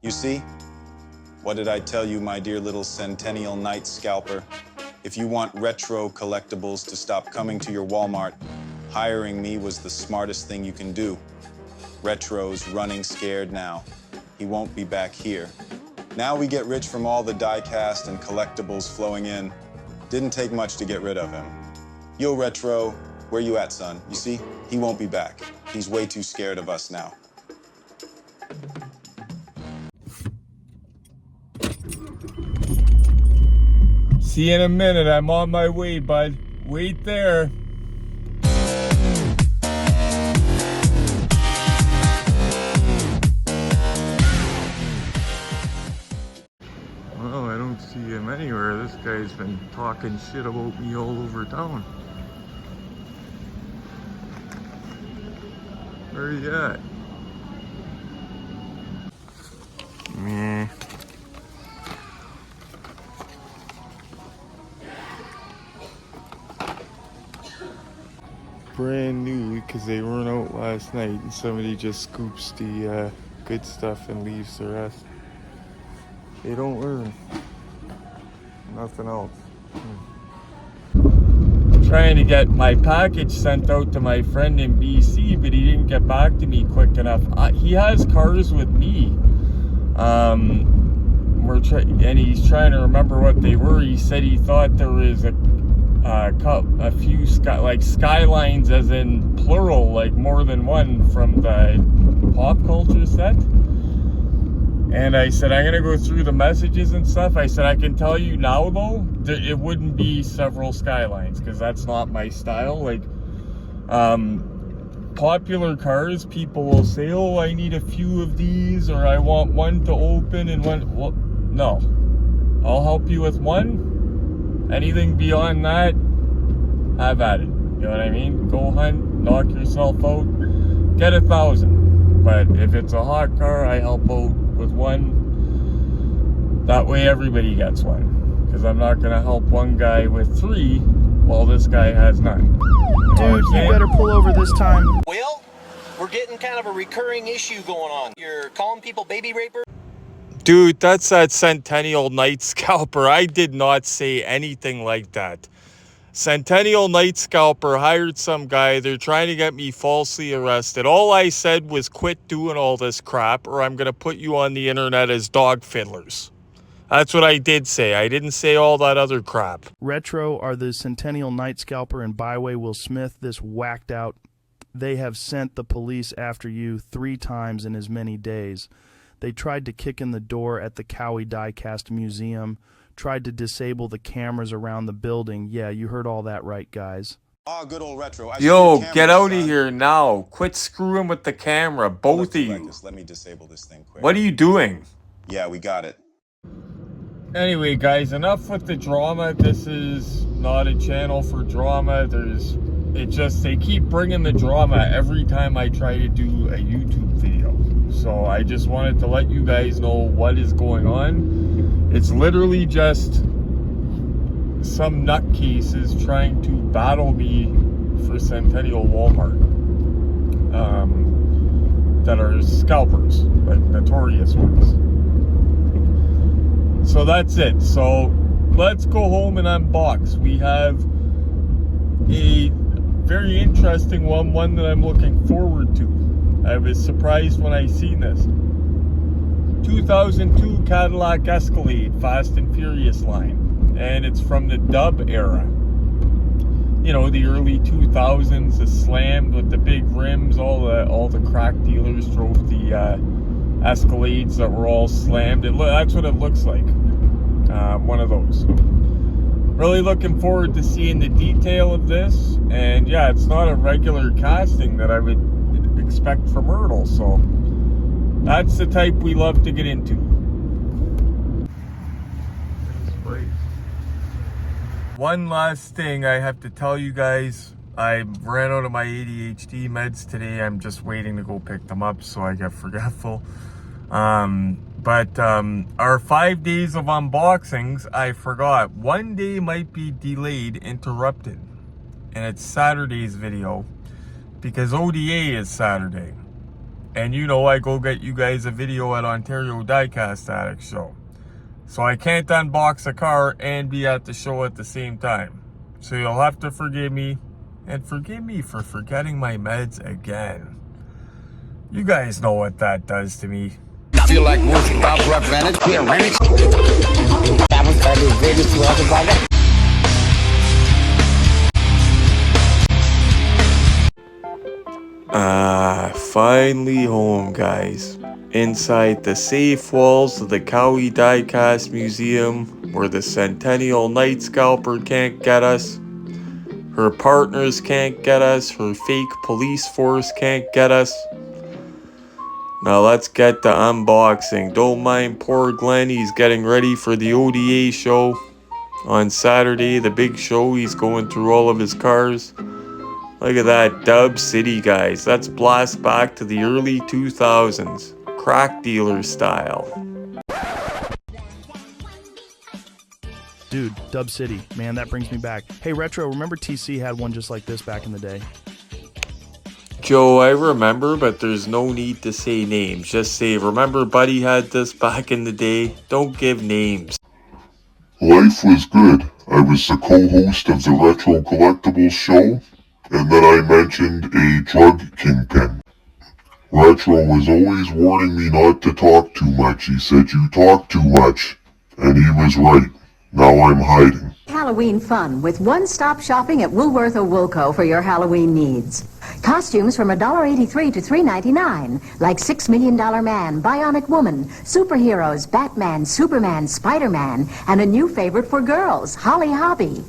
You see? What did I tell you, my dear little Centennial Night Scalper? If you want retro collectibles to stop coming to your Walmart, hiring me was the smartest thing you can do. Retro's running scared now. He won't be back here. Now we get rich from all the diecast and collectibles flowing in. Didn't take much to get rid of him. Yo, Retro, where you at, son? You see, he won't be back. He's way too scared of us now. See you in a minute. I'm on my way, bud. Wait there. Well, I don't see him anywhere. This guy's been talking shit about me all over town. Where are you at? Meh. Brand new because they weren't out last night and somebody just scoops the good stuff and leaves the rest. They don't learn. Nothing else. Trying to get my package sent out to my friend in BC, but he didn't get back to me quick enough. He has cars with me. And he's trying to remember what they were. He said he thought there was a few skylines, as in plural, like more than one, from the pop culture set. And I said, I'm gonna go through the messages and stuff. I said, I can tell you now though, it wouldn't be several skylines, because that's not my style. Like, popular cars, people will say, oh, I need a few of these, or I want one to open and one. Well, no, I'll help you with one. Anything beyond that, have at it. You know what I mean? Go hunt, knock yourself out, get 1,000. But if it's a hot car, I help out with one. That way everybody gets one. Because I'm not going to help one guy with 3 while this guy has none. Dude, you better pull over this time. Well, we're getting kind of a recurring issue going on. You're calling people baby raper? Dude, that's that Centennial Night Scalper. I did not say anything like that. Centennial Night Scalper hired some guy. They're trying to get me falsely arrested. All I said was quit doing all this crap, or I'm going to put you on the internet as dog fiddlers. That's what I did say. I didn't say all that other crap. Retro are the Centennial Night Scalper and Byway Will Smith, this whacked out. They have sent the police after you 3 times in as many days. They tried to kick in the door at the Cowie Diecast Museum, tried to disable the cameras around the building. Yeah, you heard all that right, guys. Oh, good old Retro. Yo, get out of here now. Quit screwing with the camera, both of you. Let me disable this thing quick. What are you doing? Yeah, we got it. Anyway, guys, enough with the drama. This is not a channel for drama. They keep bringing the drama every time I try to do a YouTube video. So I just wanted to let you guys know what is going on. It's literally just some nutcases trying to battle me for Centennial Walmart. That are scalpers, like notorious ones. So that's it. So let's go home and unbox. We have a very interesting one that I'm looking forward to. I was surprised when I seen this. 2002 Cadillac Escalade Fast and Furious line. And it's from the dub era. You know, the early 2000s, the slammed with the big rims. All the crack dealers drove the Escalades that were all slammed. That's what it looks like. One of those. Really looking forward to seeing the detail of this. And yeah, it's not a regular casting that I would expect from ERTL, so that's the type we love to get into. One last thing I have to tell you guys. I ran out of my ADHD meds today. I'm just waiting to go pick them up, so I get forgetful. But our 5 days of unboxings, I forgot. One day might be delayed, interrupted. And it's Saturday's video, because ODA is Saturday. And you know I go get you guys a video at Ontario Diecast Addict Show. So I can't unbox a car and be at the show at the same time. So you'll have to forgive me. And forgive me for forgetting my meds again. You guys know what that does to me. I feel like working about advantage. That was the greatest work of my life. Finally home, guys. Inside the safe walls of the Cowie Diecast Museum, where the Centennial Night Scalper can't get us, her partners can't get us, her fake police force can't get us. Now let's get to unboxing. Don't mind poor Glenn, he's getting ready for the ODA show. On Saturday, the big show, he's going through all of his cars. Look at that, Dub City, guys. That's blast back to the early 2000s. Crack dealer style. Dude, Dub City. Man, that brings me back. Hey, Retro, remember TC had one just like this back in the day? Joe, I remember, but there's no need to say names. Just say, remember Buddy had this back in the day? Don't give names. Life was good. I was the co-host of the Retro Collectibles show, and then I mentioned a drug kingpin. Retro was always warning me not to talk too much. He said, you talk too much. And he was right. Now I'm hiding. Halloween fun with one-stop shopping at Woolworth or Woolco for your Halloween needs. Costumes from $1.83 to $3.99, like $6 Million Man, Bionic Woman, superheroes, Batman, Superman, Spider-Man, and a new favorite for girls, Holly Hobby.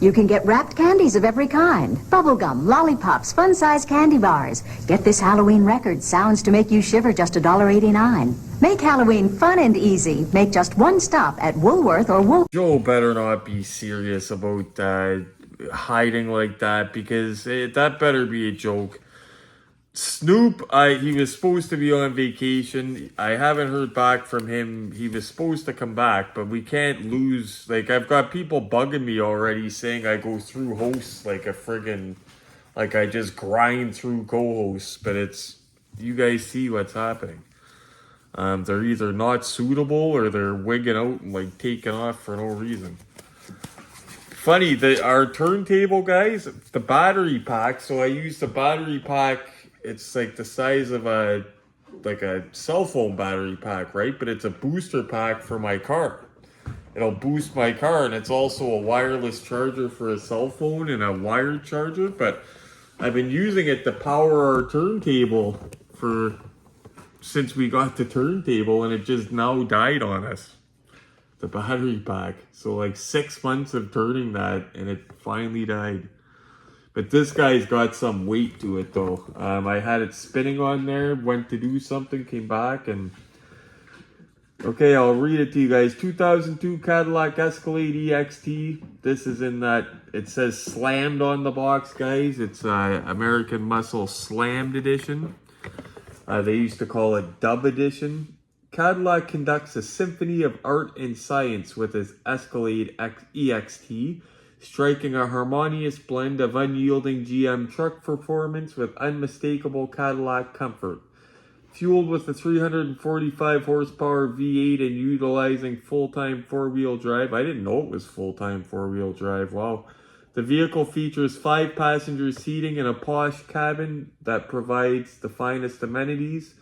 You can get wrapped candies of every kind, bubblegum, lollipops, fun-size candy bars. Get this Halloween record, sounds to make you shiver, just $1.89. Make Halloween fun and easy. Make just one stop at Woolworth or Woolco. Joe better not be serious about hiding like that, because that better be a joke. Snoop, he was supposed to be on vacation. I haven't heard back from him. He was supposed to come back, but we can't lose. Like, I've got people bugging me already saying I go through hosts like a friggin', like I just grind through co-hosts, but it's, you guys see what's happening. They're either not suitable or they're wigging out and like taking off for no reason. Funny, our turntable, guys, the battery pack, so I use the battery pack. It's like the size of a cell phone battery pack, right? But it's a booster pack for my car. It'll boost my car, and it's also a wireless charger for a cell phone and a wired charger. But I've been using it to power our turntable since we got the turntable, and it just now died on us. The battery pack. So like 6 months of turning that, and it finally died. But this guy's got some weight to it, though. I had it spinning on there, went to do something, came back, and... Okay, I'll read it to you guys. 2002 Cadillac Escalade EXT. This is in that... It says slammed on the box, guys. It's American Muscle Slammed Edition. They used to call it Dub Edition. Cadillac conducts a symphony of art and science with his Escalade EXT, striking a harmonious blend of unyielding GM truck performance with unmistakable Cadillac comfort. Fueled with a 345 horsepower V8 and utilizing full-time four-wheel drive. I didn't know it was full-time four-wheel drive. Wow. The vehicle features 5 passenger seating and a posh cabin that provides the finest amenities,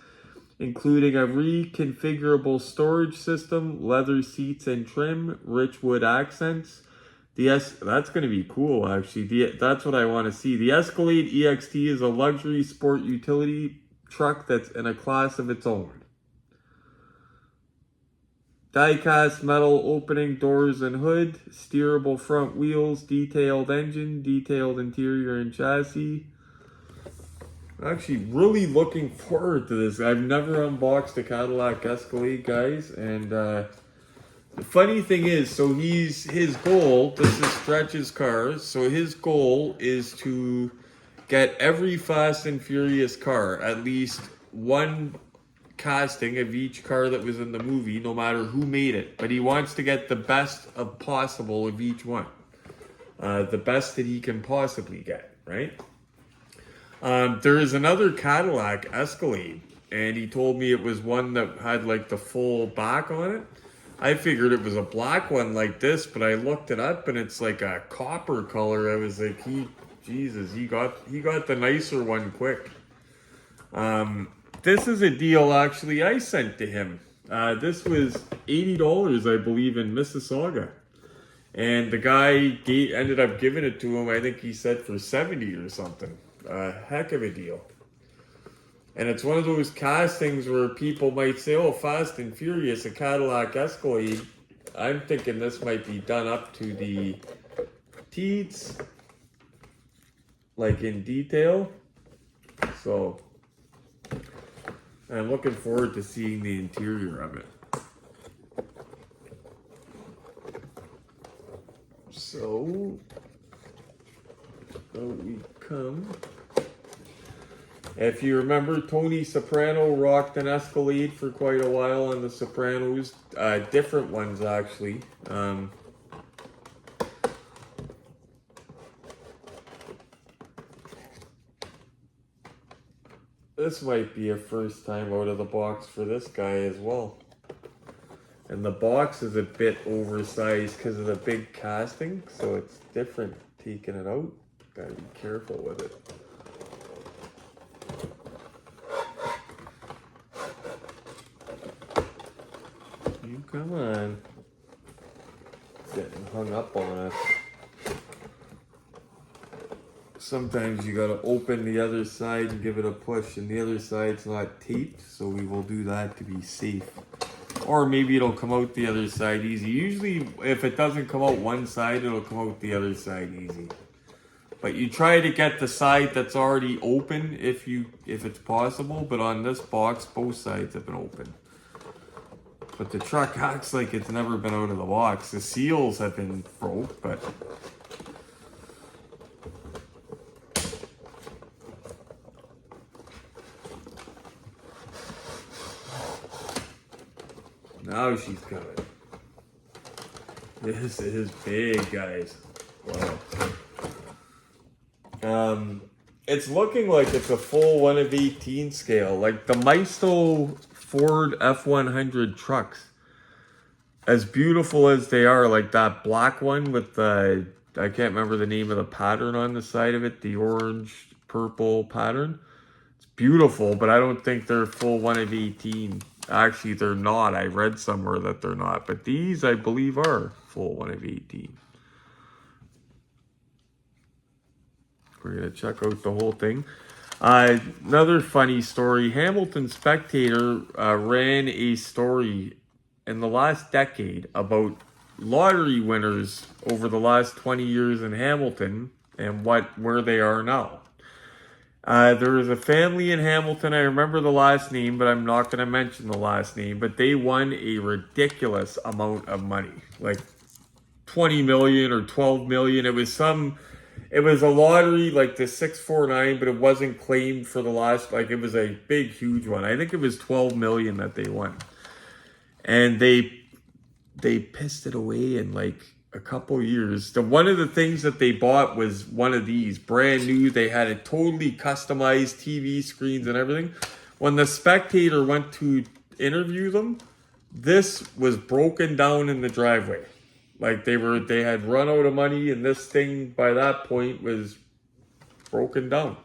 including a reconfigurable storage system, leather seats and trim, rich wood accents. That's going to be cool, actually. That's what I want to see. The Escalade EXT is a luxury sport utility truck that's in a class of its own. Die-cast metal opening doors and hood, steerable front wheels, detailed engine, detailed interior and chassis. Actually, really looking forward to this. I've never unboxed a Cadillac Escalade, guys, and the funny thing is, so his goal, this is Stretch's cars, so his goal is to get every Fast and Furious car, at least one casting of each car that was in the movie, no matter who made it. But he wants to get the best of possible of each one. The best that he can possibly get, right? There is another Cadillac Escalade and he told me it was one that had like the full back on it. I figured it was a black one like this, but I looked it up and it's like a copper color. I was like, Jesus, he got the nicer one quick. This is a deal actually I sent to him. This was $80, I believe, in Mississauga. And the guy ended up giving it to him, I think he said for 70 or something. A heck of a deal. And it's one of those castings where people might say, oh, Fast and Furious, a Cadillac Escalade. I'm thinking this might be done up to the teats, like in detail. So I'm looking forward to seeing the interior of it. So out we come. If you remember, Tony Soprano rocked an Escalade for quite a while on The Sopranos. Different ones, actually. This might be a first time out of the box for this guy as well. And the box is a bit oversized because of the big casting, so it's different taking it out. Gotta be careful with it. You come on. It's getting hung up on us. Sometimes you gotta open the other side and give it a push, and the other side's not taped, so we will do that to be safe. Or maybe it'll come out the other side easy. Usually, if it doesn't come out one side, it'll come out the other side easy. But you try to get the side that's already open if it's possible, but on this box, both sides have been open. But the truck acts like it's never been out of the box. The seals have been broke, but now she's coming. This is big, guys. Wow. It's looking like it's a full 1 of 18 scale. Like the Maisto Ford F100 trucks. As beautiful as they are, like that black one with the, I can't remember the name of the pattern on the side of it, the orange, purple pattern. It's beautiful, but I don't think they're full 1 of 18. Actually, they're not. I read somewhere that they're not. But these, I believe, are full 1 of 18. We're going to check out the whole thing. Another funny story. Hamilton Spectator ran a story in the last decade about lottery winners over the last 20 years in Hamilton and where they are now. There is a family in Hamilton, I remember the last name, but I'm not going to mention the last name, but they won a ridiculous amount of money, like 20 million or 12 million. It was a lottery like the 649, but it wasn't claimed for the last, like it was a big, huge one. I think it was 12 million that they won. And they pissed it away in like a couple years. One of the things that they bought was one of these, brand new. They had it totally customized, TV screens and everything. When the Spectator went to interview them, this was broken down in the driveway. Like they had run out of money, and this thing by that point was broken down.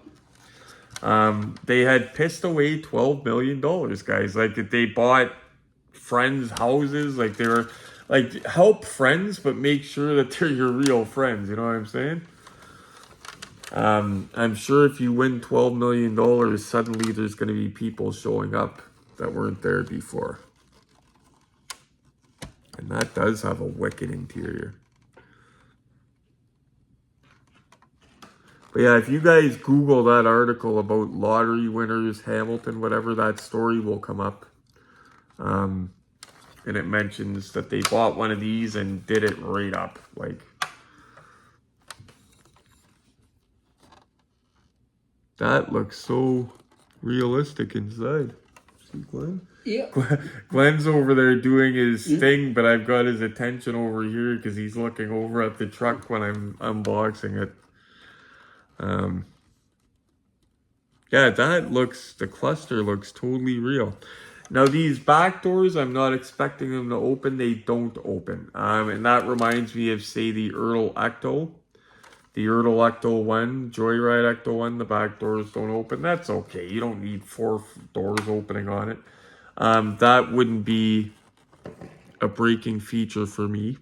They had pissed away $12 million, guys. Like they bought friends' houses, like they were like, help friends, but make sure that they're your real friends. You know what I'm saying? I'm sure if you win $12 million, suddenly there's going to be people showing up that weren't there before. And that does have a wicked interior. But yeah, if you guys Google that article about lottery winners, Hamilton, whatever, that story will come up. And it mentions that they bought one of these and did it right up. Like, that looks so realistic inside. See, Glenn? Yeah. Glenn's over there doing his thing, but I've got his attention over here because he's looking over at the truck when I'm unboxing it. Yeah, the cluster looks totally real. Now these back doors, I'm not expecting them to open. They don't open. And that reminds me of, say, the ERTL Ecto. The ERTL Ecto 1, Joyride Ecto 1, the back doors don't open. That's okay. You don't need 4 doors opening on it. That wouldn't be a breaking feature for me.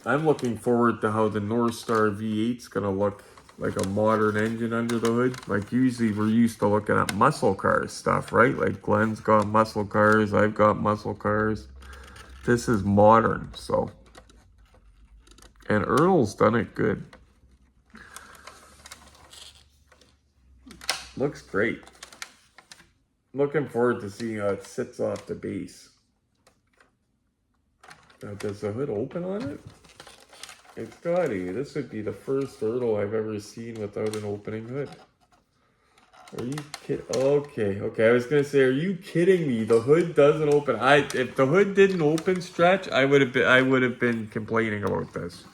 I'm looking forward to how the North Star V8 is going to look like a modern engine under the hood. Like usually we're used to looking at muscle cars stuff, right? Like Glenn's got muscle cars, I've got muscle cars. This is modern, so. And ERTL's done it good. Looks great. Looking forward to seeing how it sits off the base. Now, does the hood open on it? It's gotta. This would be the first ERTL I've ever seen without an opening hood. Are you kidding? Okay. I was gonna say, are you kidding me? The hood doesn't open. If the hood didn't open, Stretch, I would have been complaining about this.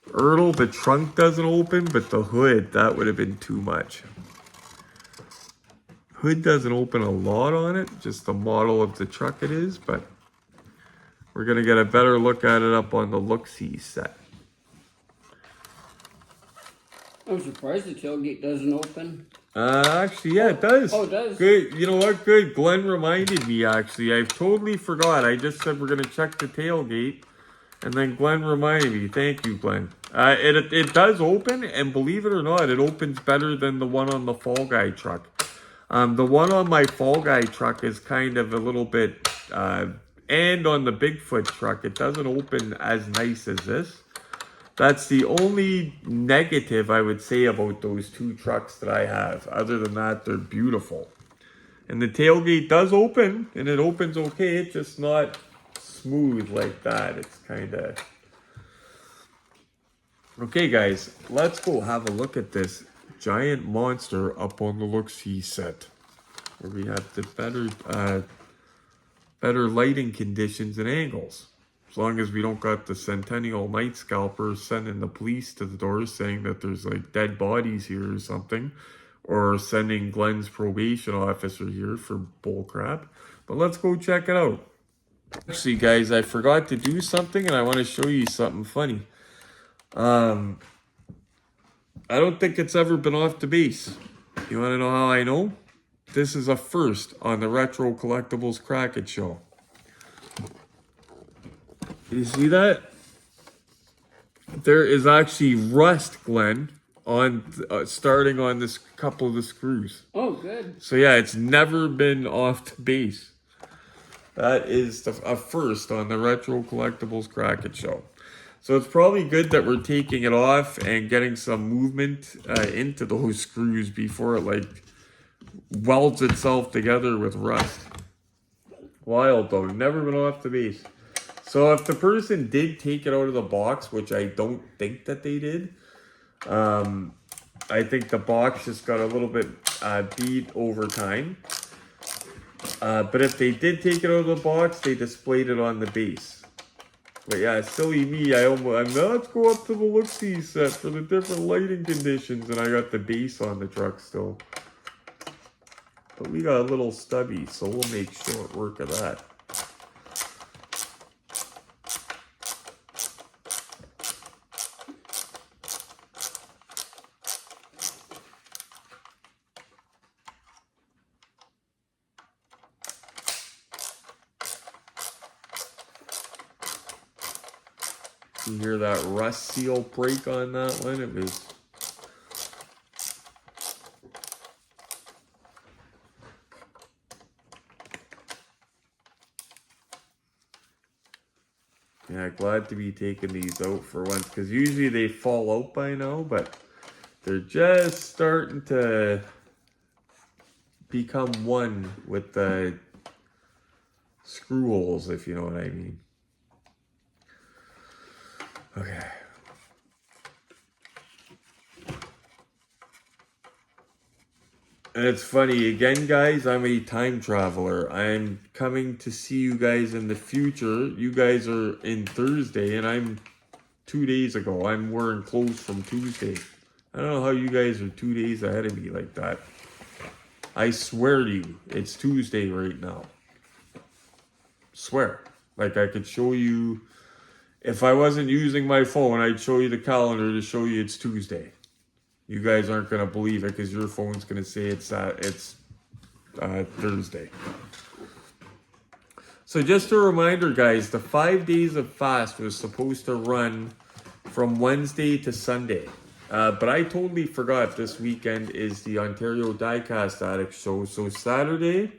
ERTL, the trunk doesn't open, but the hood, that would have been too much. Hood doesn't open a lot on it, just the model of the truck it is, but we're gonna get a better look at it up on the look-see set. I'm surprised the tailgate doesn't open. Actually, yeah, it does. Oh, it does? Good. You know what? Good. Glenn reminded me, actually. I totally forgot. I just said we're going to check the tailgate. And then Glenn reminded me. Thank you, Glenn. It does open, and believe it or not, it opens better than the one on the Fall Guy truck. The one on my Fall Guy truck is kind of a little bit... and on the Bigfoot truck, it doesn't open as nice as this. That's the only negative I would say about those two trucks that I have. Other than that, they're beautiful. And the tailgate does open, and it opens okay. It's just not smooth like that. It's kind of... Okay, guys, let's go have a look at this giant monster up on the look-see set. Where we have the better lighting conditions and angles. As long as we don't got the Centennial Night Scalper sending the police to the doors saying that there's like dead bodies here or something. Or sending Glenn's probation officer here for bullcrap. But let's go check it out. Actually, guys, I forgot to do something and I want to show you something funny. I don't think it's ever been off the base. You want to know how I know? This is a first on the Retro Collectibles KRAK IT show. You see that? There is actually rust, Glenn, on starting on this couple of the screws. Oh, good. So yeah, it's never been off the base. That is a first on the Retro Collectibles KRAK IT show. So it's probably good that we're taking it off and getting some movement into those screws before it like welds itself together with rust. Wild though, never been off the base. So if the person did take it out of the box, which I don't think that they did, I think the box just got a little bit beat over time. But if they did take it out of the box, they displayed it on the base. But yeah, silly me, I'm let's go up to the look-see set for the different lighting conditions, and I got the base on the truck still. But we got a little stubby, so we'll make short work of that. You hear that rust seal break on that one? It was... Yeah, glad to be taking these out for once, because usually they fall out by now, but they're just starting to become one with the screw holes, if you know what I mean. Okay. And it's funny, again, guys, I'm a time traveler. I'm coming to see you guys in the future. You guys are in Thursday, and I'm 2 days ago. I'm wearing clothes from Tuesday. I don't know how you guys are 2 days ahead of me like that. I swear to you, it's Tuesday right now. Swear. Like I could show you, if I wasn't using my phone, I'd show you the calendar to show you it's Tuesday. You guys aren't going to believe it because your phone's going to say it's Thursday. So just a reminder, guys, the 5 days of fast was supposed to run from Wednesday to Sunday. But I totally forgot this weekend is the Ontario Diecast Addict show. So Saturday's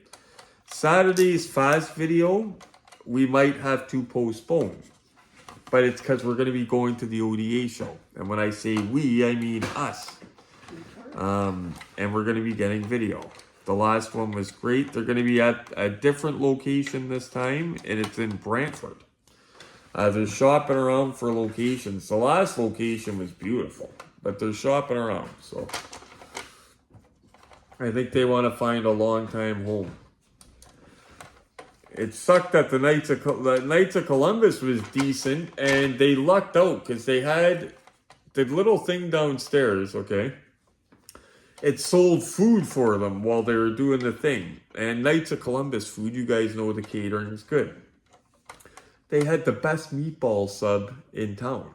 fast video, we might have to postpone. But it's because we're going to be going to the ODA show. And when I say we, I mean us. And we're going to be getting video. The last one was great. They're going to be at a different location this time, and it's in Brantford. They're shopping around for locations. The last location was beautiful, but they're shopping around. So I think they want to find a long-time home. It sucked that the Knights of Columbus was decent, and they lucked out because they had the little thing downstairs, okay? It sold food for them while they were doing the thing. And Knights of Columbus food, you guys know the catering is good. They had the best meatball sub in town.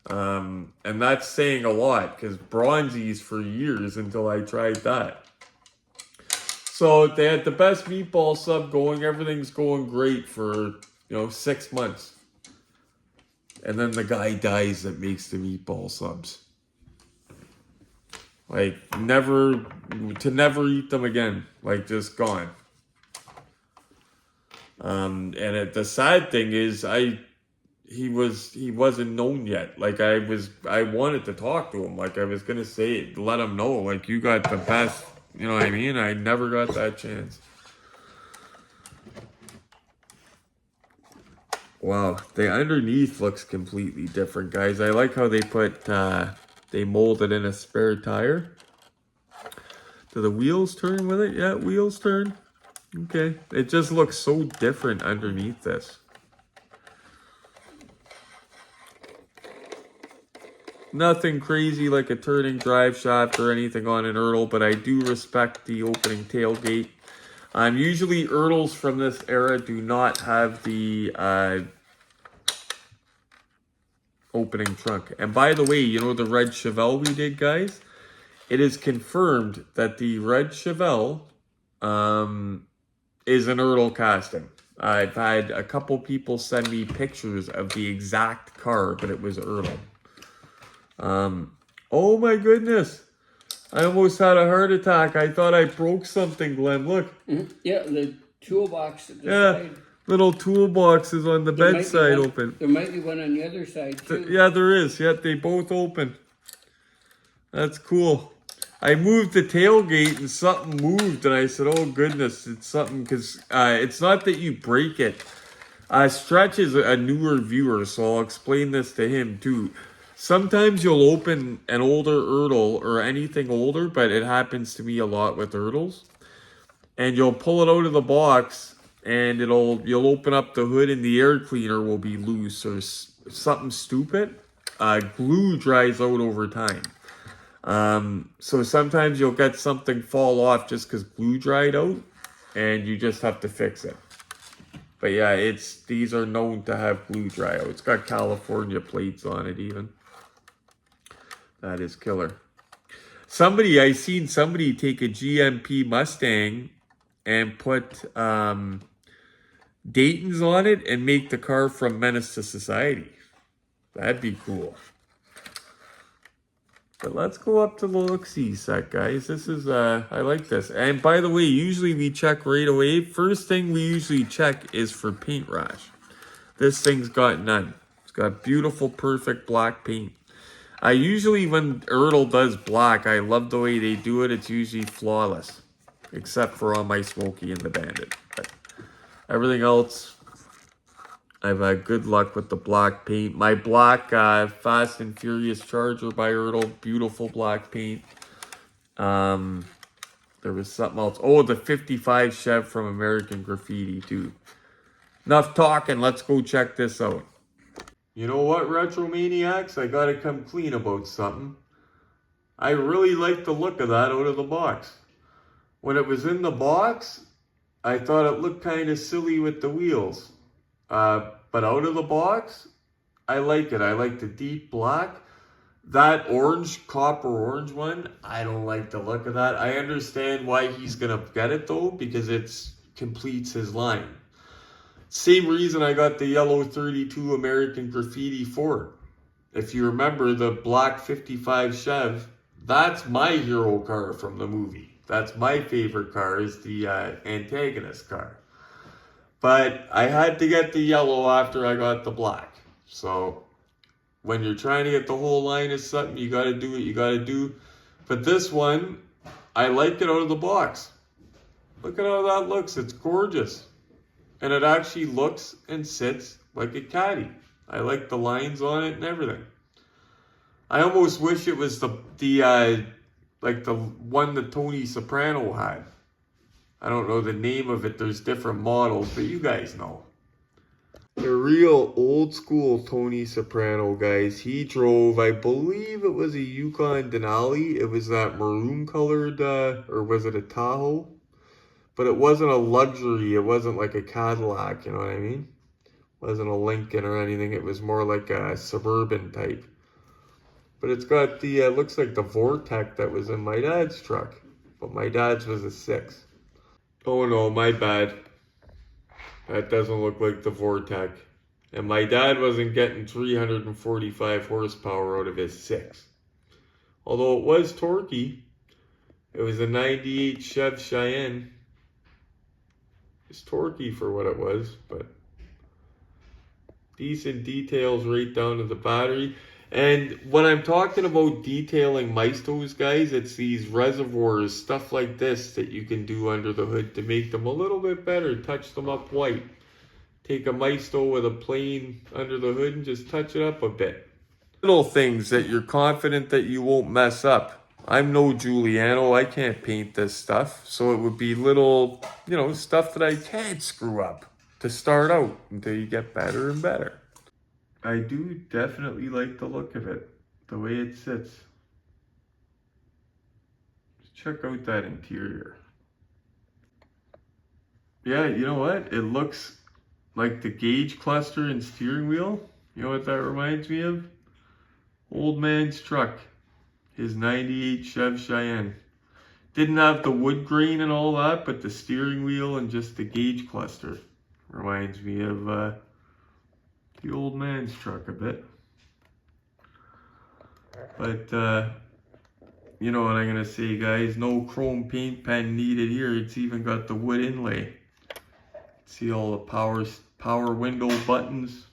And that's saying a lot because Bronzies for years until I tried that. So they had the best meatball sub going. Everything's going great for, 6 months. And then the guy dies that makes the meatball subs. Like, never eat them again. Like, just gone. And the sad thing is, he wasn't known yet. Like, I wanted to talk to him. Like, I was gonna say, let him know, like, you got the best, you know what I mean? I never got that chance. Wow, the underneath looks completely different, guys. I like how they put, they molded in a spare tire. Do the wheels turn with it? Yeah, wheels turn. Okay. It just looks so different underneath this. Nothing crazy like a turning drive shaft or anything on an ERTL, but I do respect the opening tailgate. Usually ERTLs from this era do not have the opening trunk. And by the way, you know the red Chevelle we did, guys? It is confirmed that the red Chevelle is an ERTL casting. I've had a couple people send me pictures of the exact car, but it was ERTL. Oh my goodness. I almost had a heart attack. I thought I broke something, Glenn. Look. Mm-hmm. Yeah, the toolbox at the side. Little toolboxes on the bedside open. There might be one on the other side too. Yeah, there is. Yeah, they both open. That's cool. I moved the tailgate and something moved, and I said, oh goodness, it's something, because it's not that you break it. Stretch is a newer viewer, so I'll explain this to him too. Sometimes you'll open an older ERTL or anything older, but it happens to me a lot with ERTLs. And you'll pull it out of the box, and you'll open up the hood, and the air cleaner will be loose or something stupid. Glue dries out over time. So sometimes you'll get something fall off just because glue dried out, and you just have to fix it. But yeah, these are known to have glue dry out. It's got California plates on it even. That is killer. I seen somebody take a GMP Mustang and put Dayton's on it and make the car from Menace to Society. That'd be cool. But let's go up to the look-see set, guys. This is, I like this. And by the way, usually we check right away. First thing we usually check is for paint rash. This thing's got none. It's got beautiful, perfect black paint. Usually when ERTL does black, I love the way they do it. It's usually flawless. Except for on my Smokey and the Bandit. But everything else, I've had good luck with the black paint. My black Fast and Furious Charger by ERTL, beautiful black paint. There was something else. Oh, the 55 Chev from American Graffiti too. Enough talking, let's go check this out. You know what, Retro Maniacs? I gotta come clean about something. I really like the look of that out of the box. When it was in the box, I thought it looked kind of silly with the wheels. But out of the box, I like it. I like the deep black. That orange, copper orange one, I don't like the look of that. I understand why he's going to get it though, because it completes his line. Same reason I got the yellow 32 American Graffiti Ford. If you remember the black 55 Chev, that's my hero car from the movie. That's my favorite car, is the antagonist car. But I had to get the yellow after I got the black. So when you're trying to get the whole line of something, you got to do what you got to do. But this one, I like it out of the box. Look at how that looks. It's gorgeous. And it actually looks and sits like a Caddy. I like the lines on it and everything. I almost wish it was the one that Tony Soprano had. I don't know the name of it. There's different models, but you guys know. The real old school Tony Soprano, guys. He drove, I believe it was a Yukon Denali. It was that maroon colored, or was it a Tahoe? But it wasn't a luxury. It wasn't like a Cadillac, you know what I mean? It wasn't a Lincoln or anything. It was more like a suburban type. But it's got the, looks like the Vortec that was in my dad's truck. But my dad's was a 6. Oh no, my bad. That doesn't look like the Vortec. And my dad wasn't getting 345 horsepower out of his 6. Although it was torquey. It was a 98 Chev Cheyenne. It's torquey for what it was, but decent details right down to the battery. And when I'm talking about detailing Maestos, guys, it's these reservoirs, stuff like this that you can do under the hood to make them a little bit better, touch them up white. Take a Maesto with a plain under the hood and just touch it up a bit. Little things that you're confident that you won't mess up. I'm no Giuliano, I can't paint this stuff, so it would be little, you know, stuff that I can't screw up to start out until you get better and better. I do definitely like the look of it, the way it sits. Check out that interior. Yeah, you know what? It looks like the gauge cluster and steering wheel. You know what that reminds me of? Old man's truck. His 98 Chev Cheyenne. Didn't have the wood grain and all that, but the steering wheel and just the gauge cluster reminds me of the old man's truck a bit. But you know what I'm gonna say, guys, no chrome paint pen needed here. It's even got the wood inlay. See all the power window buttons.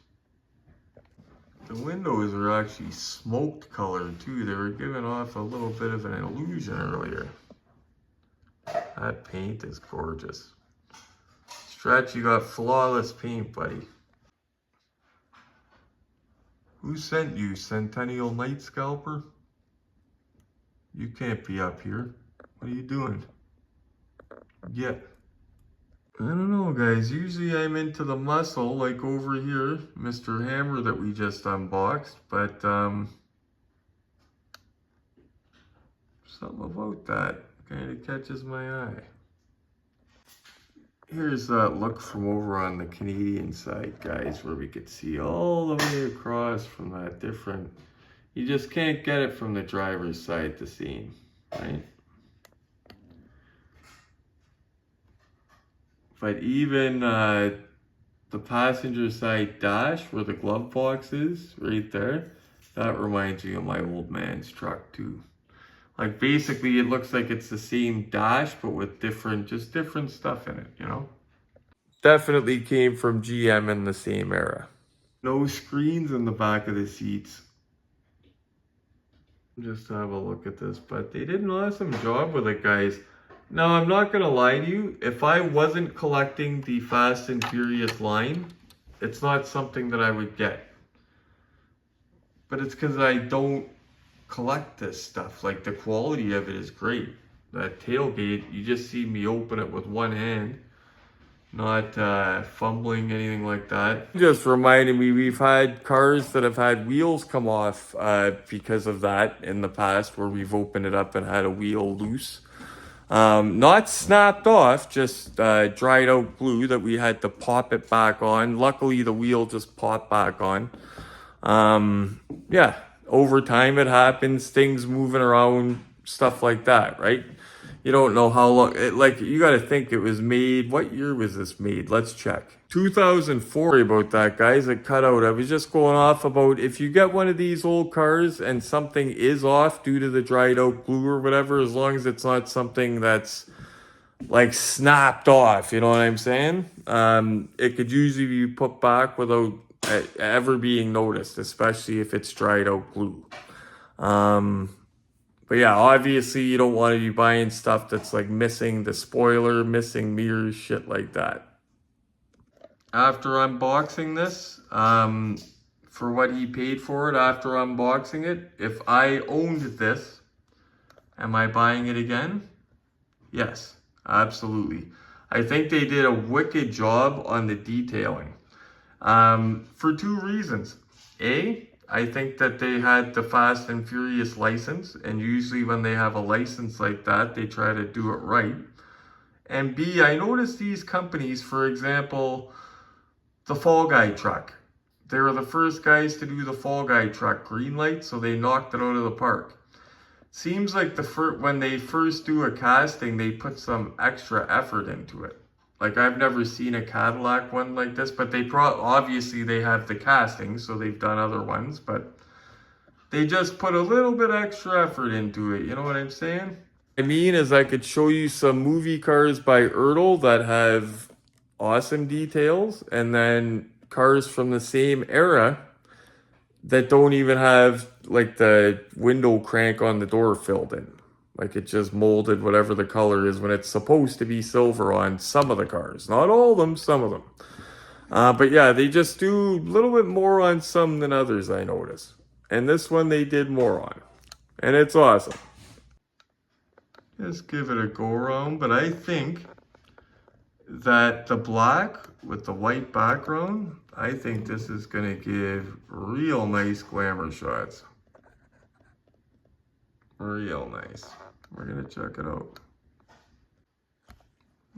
The windows are actually smoked colored too. They were giving off a little bit of an illusion earlier. That paint is gorgeous. Stretch, you got flawless paint, buddy. Who sent you, Centennial Night Scalper? You can't be up here. What are you doing? Yeah. I don't know, guys. Usually I'm into the muscle, like over here, Mr. Hammer that we just unboxed, but something about that kind of catches my eye. Here's that look from over on the Canadian side, guys, where we could see all the way across from that different. You just can't get it from the driver's side the same, right? But even the passenger side dash where the glove box is, right there, that reminds me of my old man's truck too. Like basically it looks like it's the same dash, but with just different stuff in it, you know? Definitely came from GM in the same era. No screens in the back of the seats. Just to have a look at this, but they did an awesome job with it, guys. Now, I'm not gonna lie to you, if I wasn't collecting the Fast and Furious line, it's not something that I would get. But it's because I don't collect this stuff. Like, the quality of it is great. That tailgate, you just see me open it with one hand. not fumbling, anything like that. Just reminded me, we've had cars that have had wheels come off because of that in the past, where we've opened it up and had a wheel loose. Not snapped off, just dried out glue that we had to pop it back on. Luckily, the wheel just popped back on. Yeah, over time it happens, things moving around, stuff like that, right? You don't know how long, like, you got to think it was made, what year was this made? Let's check. 2004. Sorry about that, guys. It cut out. I was just going off about, if you get one of these old cars and something is off due to the dried out glue or whatever, as long as it's not something that's like snapped off, you know what I'm saying? It could usually be put back without ever being noticed, especially if it's dried out glue. But yeah, obviously you don't want to be buying stuff that's like missing the spoiler, missing mirrors, shit like that. After unboxing this, for what he paid for it after unboxing it, if I owned this, am I buying it again? Yes, absolutely. I think they did a wicked job on the detailing. For two reasons. A, I think that they had the Fast and Furious license, and usually when they have a license like that, they try to do it right. And B, I noticed these companies, for example, the Fall Guy truck. They were the first guys to do the Fall Guy truck green light, so they knocked it out of the park. Seems like when they first do a casting, they put some extra effort into it. Like, I've never seen a Cadillac one like this, but they obviously they have the casting, so they've done other ones, but they just put a little bit extra effort into it, you know what I'm saying? What I mean is, I could show you some movie cars by ERTL that have awesome details, and then cars from the same era that don't even have like the window crank on the door filled in. Like, it just molded whatever the color is when it's supposed to be silver on some of the cars. Not all of them, some of them. But yeah, they just do a little bit more on some than others, I notice. And this one they did more on. And it's awesome. Just give it a go around. But I think that the black with the white background, I think this is going to give real nice glamour shots. Real nice. We're going to check it out.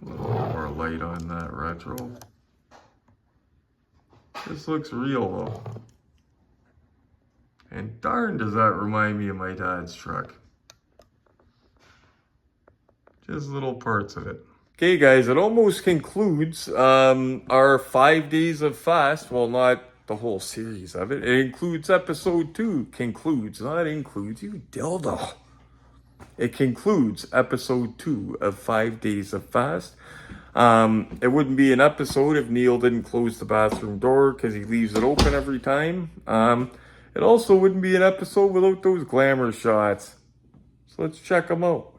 A little more light on that retro. This looks real though. And darn does that remind me of my dad's truck. Just little parts of it. Okay guys, it almost concludes our 5 days of fast. Well, not the whole series of it. It includes episode 2. Concludes, not includes. You dildo. It concludes episode 2 of 5 days of fast. It wouldn't be an episode if Neil didn't close the bathroom door because he leaves it open every time. It also wouldn't be an episode without those glamour shots. So let's check them out.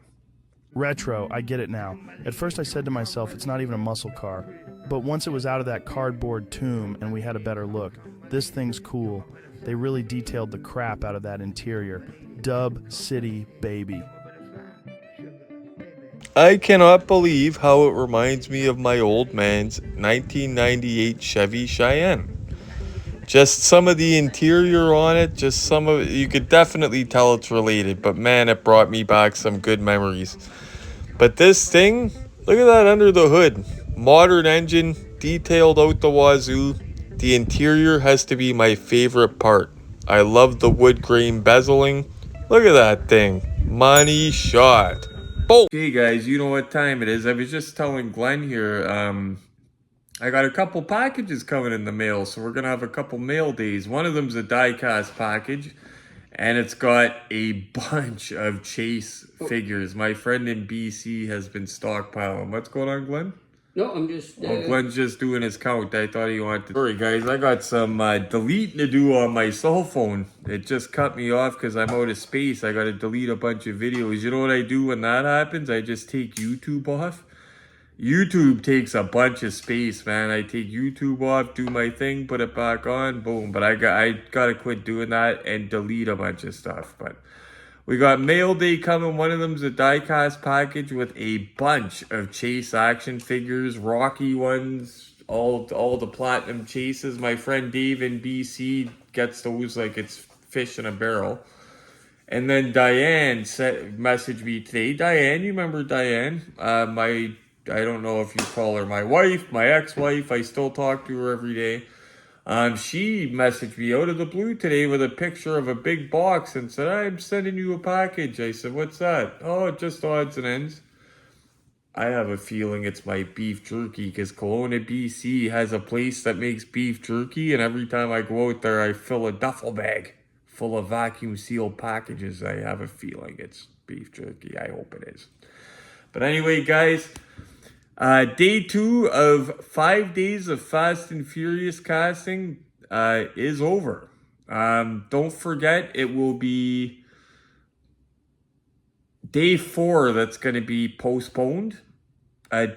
Retro, I get it now. At first I said to myself, it's not even a muscle car. But once it was out of that cardboard tomb and we had a better look, this thing's cool. They really detailed the crap out of that interior. Dub City, baby. I cannot believe how it reminds me of my old man's 1998 Chevy Cheyenne. Just some of the interior on it, just some of it, you could definitely tell it's related, but man, it brought me back some good memories. But this thing, look at that under the hood. Modern engine, detailed out the wazoo. The interior has to be my favorite part. I love the wood grain bezeling. Look at that thing. Money shot. Boom. Okay guys, you know what time it is. I was just telling Glenn here, I got a couple packages coming in the mail, so we're going to have a couple mail days. One of them's a diecast package, and it's got a bunch of Chase figures. My friend in BC has been stockpiling. What's going on, Glenn? No, I'm just... Oh, Glenn's just doing his count. I thought he wanted to... Sorry, guys. I got some deleting to do on my cell phone. It just cut me off because I'm out of space. I got to delete a bunch of videos. You know what I do when that happens? I just take YouTube off. YouTube takes a bunch of space, man. I take YouTube off, do my thing, put it back on, boom. But I gotta quit doing that and delete a bunch of stuff. But We got mail day coming. One of them's a diecast package with a bunch of Chase action figures, Rocky ones, all the platinum Chases. My friend Dave in BC gets those like it's fish in a barrel. And then Diane messaged me today. Diane, you remember Diane? I don't know if you call her my wife, my ex-wife. I still talk to her every day. She messaged me out of the blue today with a picture of a big box and said, I'm sending you a package. I said, what's that? Oh, just odds and ends. I have a feeling it's my beef jerky because Kelowna, BC has a place that makes beef jerky, and every time I go out there, I fill a duffel bag full of vacuum sealed packages. I have a feeling it's beef jerky. I hope it is. But anyway, guys, day 2 of 5 days of Fast and Furious casting is over. Don't forget, it will be day 4 that's going to be postponed.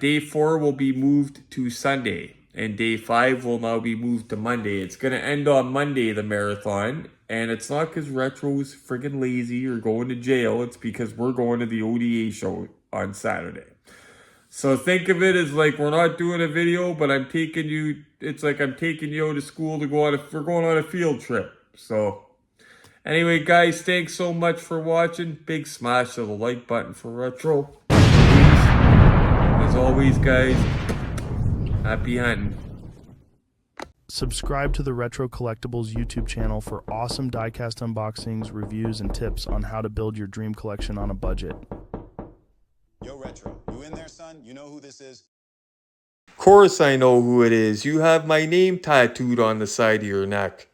Day 4 will be moved to Sunday, and day 5 will now be moved to Monday. It's going to end on Monday, the marathon, and it's not because Retro's friggin' lazy or going to jail. It's because we're going to the ODA show on Saturday. So think of it as like we're not doing a video, but I'm taking you, it's like I'm taking you out of school to go on we're going on a field trip. So anyway, guys, thanks so much for watching. Big smash of the like button for Retro. As always, guys, happy hunting. Subscribe to the Retro Collectibles YouTube channel for awesome diecast unboxings, reviews, and tips on how to build your dream collection on a budget. Yo, Retro, you in there, son? You know who this is? Of course I know who it is. You have my name tattooed on the side of your neck.